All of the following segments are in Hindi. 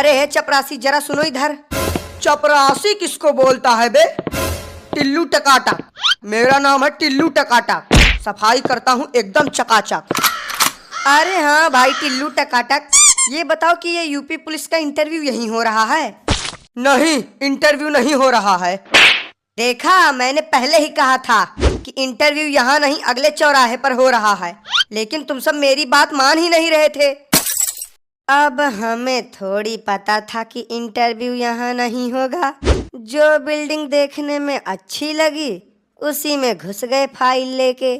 अरे चपरासी जरा सुनो इधर। चपरासी किसको बोलता है बे? टिल्लू टकाटक, मेरा नाम है टिल्लू टकाटक। सफाई करता हूँ एकदम चकाचक। अरे हाँ भाई टिल्लू टकाटक, ये बताओ कि ये यूपी पुलिस का इंटरव्यू यहीं हो रहा है? नहीं, इंटरव्यू नहीं हो रहा है। देखा, मैंने पहले ही कहा था कि इंटरव्यू यहाँ नहीं अगले चौराहे पर हो रहा है, लेकिन तुम सब मेरी बात मान ही नहीं रहे थे। अब हमें थोड़ी पता था कि इंटरव्यू यहाँ नहीं होगा। जो बिल्डिंग देखने में अच्छी लगी उसी में घुस गए फाइल लेके।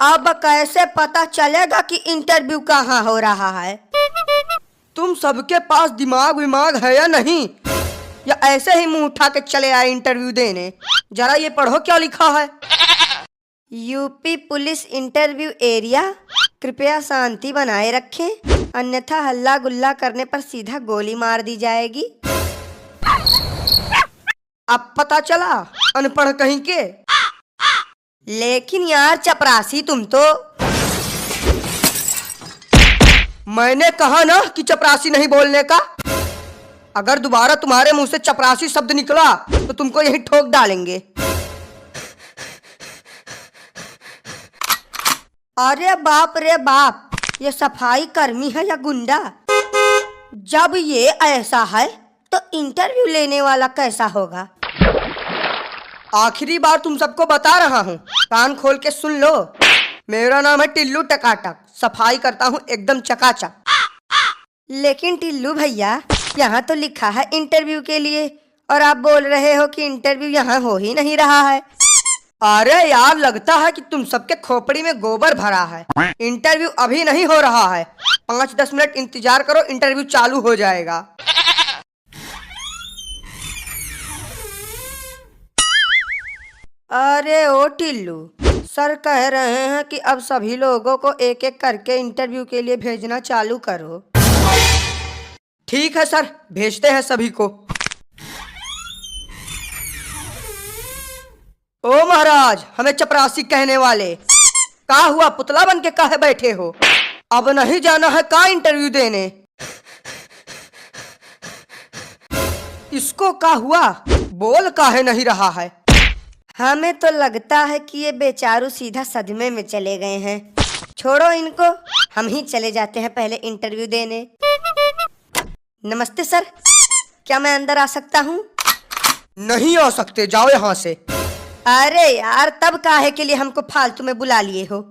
अब कैसे पता चलेगा कि इंटरव्यू कहाँ हो रहा है? तुम सबके पास दिमाग विमाग है या नहीं, या ऐसे ही मुंह उठा के चले आए इंटरव्यू देने? जरा ये पढ़ो क्या लिखा है। यूपी पुलिस इंटरव्यू एरिया, कृपया शांति बनाए रखें, अन्यथा हल्ला गुल्ला करने पर सीधा गोली मार दी जाएगी। अब पता चला, अनपढ़ कहीं के। लेकिन यार चपरासी तुम तो। मैंने कहा ना कि चपरासी नहीं बोलने का। अगर दोबारा तुम्हारे मुंह से चपरासी शब्द निकला तो तुमको यहीं ठोक डालेंगे। अरे बाप रे बाप, ये सफाई कर्मी है या गुंडा? जब ये ऐसा है तो इंटरव्यू लेने वाला कैसा होगा? आखिरी बार तुम सबको बता रहा हूँ, कान खोल के सुन लो। मेरा नाम है टिल्लू टकाटक, सफाई करता हूँ एकदम चकाचक। लेकिन टिल्लू भैया, यहाँ तो लिखा है इंटरव्यू के लिए, और आप बोल रहे हो कि इंटरव्यू यहाँ हो ही नहीं रहा है। अरे यार, लगता है कि तुम सबके खोपड़ी में गोबर भरा है। इंटरव्यू अभी नहीं हो रहा है, 5-10 मिनट इंतजार करो, इंटरव्यू चालू हो जाएगा। अरे ओ टिल्लू, सर कह रहे हैं कि अब सभी लोगों को एक एक करके इंटरव्यू के लिए भेजना चालू करो। ठीक है सर, भेजते हैं सभी को। ओ महाराज, हमें चपरासी कहने वाले, का हुआ? पुतला बन के काहे बैठे हो? अब नहीं जाना है का इंटरव्यू देने? इसको का हुआ? बोल काहे नहीं रहा है? हमें तो लगता है कि ये बेचारू सीधा सदमे में चले गए हैं। छोड़ो इनको, हम ही चले जाते हैं पहले इंटरव्यू देने। नमस्ते सर, क्या मैं अंदर आ सकता हूँ? नहीं आ सकते, जाओ यहाँ से। अरे यार, तब काहे के लिए हमको फालतू में बुला लिए हो?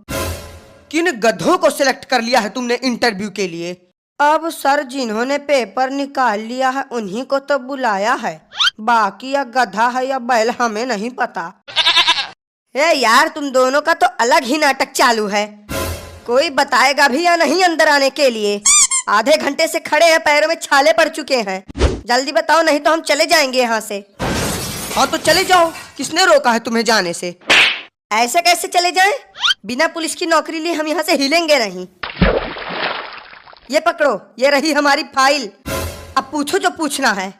किन गधों को सिलेक्ट कर लिया है तुमने इंटरव्यू के लिए? अब सर, जिन्होंने पेपर निकाल लिया है उन्हीं को तो बुलाया है, बाकी या गधा है या बैल हमें नहीं पता। ए यार, तुम दोनों का तो अलग ही नाटक चालू है। कोई बताएगा भी या नहीं अंदर आने के लिए? आधे घंटे से खड़े हैं, पैरों में छाले पड़ चुके हैं। जल्दी बताओ, नहीं तो हम चले जाएंगे यहाँ से। हाँ तो चले जाओ, किसने रोका है तुम्हें जाने से? ऐसे कैसे चले जाएं? बिना पुलिस की नौकरी लिए हम यहाँ से हिलेंगे नहीं। ये पकड़ो, ये रही हमारी फाइल, अब पूछो जो पूछना है।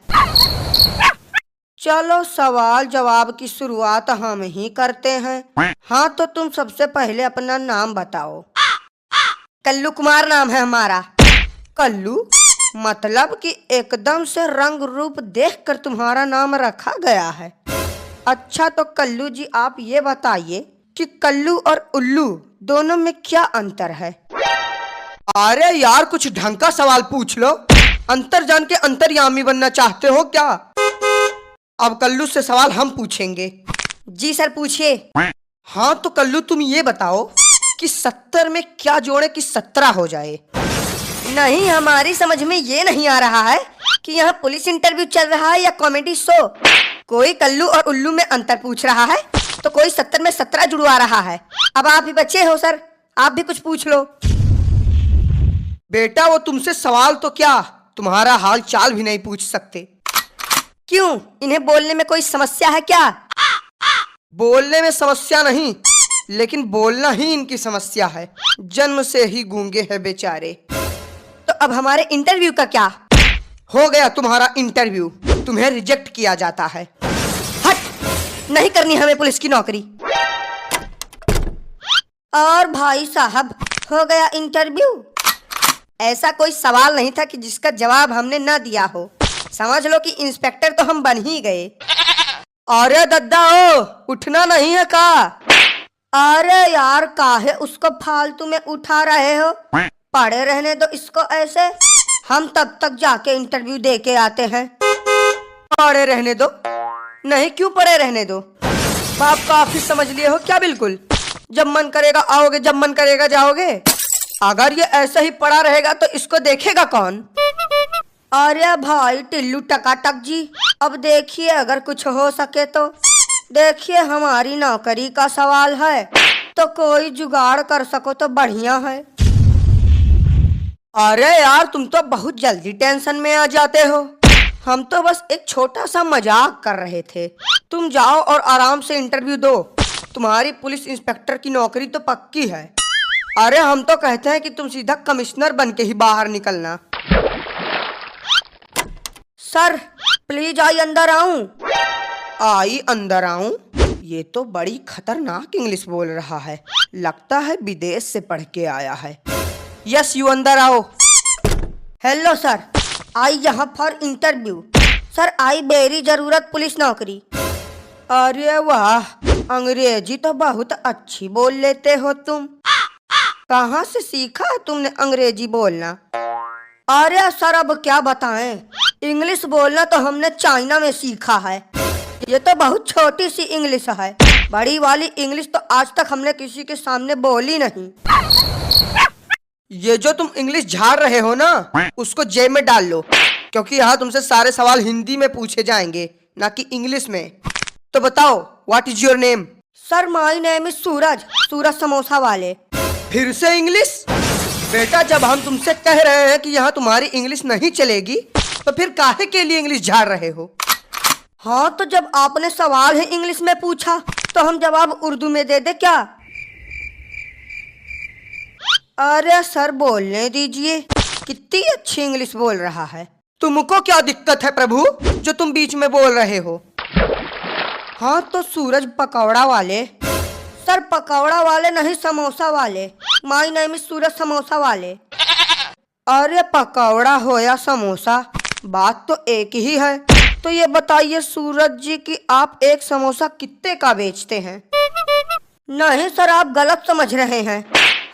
चलो सवाल जवाब की शुरुआत हम ही करते हैं। हाँ तो तुम सबसे पहले अपना नाम बताओ। कल्लू कुमार नाम है हमारा। कल्लू मतलब कि एकदम से रंग रूप देखकर तुम्हारा नाम रखा गया है। अच्छा तो कल्लू जी, आप ये बताइए कि कल्लू और उल्लू दोनों में क्या अंतर है? अरे यार, कुछ ढंग का सवाल पूछ लो। अंतर जान के अंतर्यामी बनना चाहते हो क्या? अब कल्लू से सवाल हम पूछेंगे। जी सर, पूछिए। हाँ तो कल्लू, तुम ये बताओ कि 70 में क्या जोड़े कि 17 हो जाए? नहीं, हमारी समझ में ये नहीं आ रहा है कि यहाँ पुलिस इंटरव्यू चल रहा है या कॉमेडी शो। कोई कल्लू और उल्लू में अंतर पूछ रहा है तो कोई 70 में 17 जुड़वा रहा है। अब आप ही बच्चे हो सर, आप भी कुछ पूछ लो। बेटा, वो तुमसे सवाल तो क्या, तुम्हारा हाल चाल भी नहीं पूछ सकते। क्यों, इन्हें बोलने में कोई समस्या है क्या? बोलने में समस्या नहीं, लेकिन बोलना ही इनकी समस्या है। जन्म से ही गूंगे हैं बेचारे। तो अब हमारे इंटरव्यू का क्या? हो गया तुम्हारा इंटरव्यू, तुम्हें रिजेक्ट किया जाता है। हट, नहीं करनी हमें पुलिस की नौकरी। और भाई साहब, हो गया इंटरव्यू। ऐसा कोई सवाल नहीं था कि जिसका जवाब हमने ना दिया हो। समझ लो कि इंस्पेक्टर तो हम बन ही गए। अरे दद्दा ओ, उठना नहीं है का? अरे यार, काहे उसको फालतू में उठा रहे हो? पड़े रहने दो इसको ऐसे, हम तब तक जाके इंटरव्यू दे के आते हैं। पड़े रहने दो? नहीं, क्यों पड़े रहने दो? बाप का ऑफिस समझ लिए हो क्या? बिल्कुल, जब मन करेगा आओगे, जब मन करेगा जाओगे। अगर ये ऐसा ही पड़ा रहेगा तो इसको देखेगा कौन? अरे भाई टिल्लू टकाटक जी, अब देखिए अगर कुछ हो सके तो। देखिए हमारी नौकरी का सवाल है, तो कोई जुगाड़ कर सको तो बढ़िया है। अरे यार, तुम तो बहुत जल्दी टेंशन में आ जाते हो। हम तो बस एक छोटा सा मजाक कर रहे थे। तुम जाओ और आराम से इंटरव्यू दो। तुम्हारी पुलिस इंस्पेक्टर की नौकरी तो पक्की है। अरे हम तो कहते हैं कि तुम सीधा कमिश्नर बन के ही बाहर निकलना। सर प्लीज आई अंदर आऊं? आई अंदर आऊं? ये तो बड़ी खतरनाक इंग्लिश बोल रहा है। लगता है विदेश से पढ़ के आया है। यस, यू अंदर आओ। हेलो सर, आई यहाँ for interview. Sir I very जरूरत पुलिस नौकरी। अरे वाह, अंग्रेजी तो बहुत अच्छी बोल लेते हो तुम। कहाँ से सीखा है तुमने अंग्रेजी बोलना? अरे सर अब क्या बताएं, इंग्लिश बोलना तो हमने चाइना में सीखा है। ये तो बहुत छोटी सी इंग्लिश है, बड़ी वाली इंग्लिश तो आज तक हमने किसी के सामने बोली नहीं। ये जो तुम इंग्लिश झाड़ रहे हो ना, उसको जेब में डाल लो, क्योंकि यहाँ तुमसे सारे सवाल हिंदी में पूछे जाएंगे, ना कि इंग्लिश में। तो बताओ, what is your name? Sir my name is Suraj, Suraj samosa वाले। फिर से इंग्लिश? बेटा, जब हम तुमसे कह रहे हैं कि यहाँ तुम्हारी इंग्लिश नहीं चलेगी, तो फिर काहे के लिए इंग्लिश झाड़ रहे हो? हाँ तो जब आपने सवाल ही इंग्लिश में पूछा तो हम जवाब उर्दू में दे दे क्या? अरे सर बोलने दीजिए, कितनी अच्छी इंग्लिश बोल रहा है। तुमको क्या दिक्कत है प्रभु, जो तुम बीच में बोल रहे हो? हाँ तो सूरज पकौड़ा वाले। सर पकौड़ा वाले नहीं, समोसा वाले। माय नेम इज सूरज समोसा वाले। अरे पकौड़ा हो या समोसा, बात तो एक ही है। तो ये बताइए सूरज जी कि आप एक समोसा कितने का बेचते हैं? नहीं सर, आप गलत समझ रहे हैं,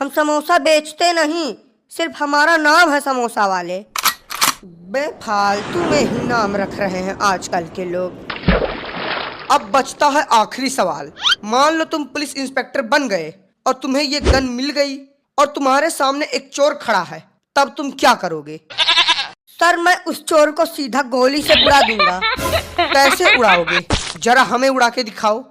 हम समोसा बेचते नहीं, सिर्फ हमारा नाम है समोसा वाले। बेफालतू में ही नाम रख रहे हैं आजकल के लोग। अब बचता है आखिरी सवाल। मान लो तुम पुलिस इंस्पेक्टर बन गए और तुम्हें ये गन मिल गई और तुम्हारे सामने एक चोर खड़ा है, तब तुम क्या करोगे? सर मैं उस चोर को सीधा गोली से उड़ा दूंगा। कैसे उड़ाओगे? जरा हमें उड़ा के दिखाओ।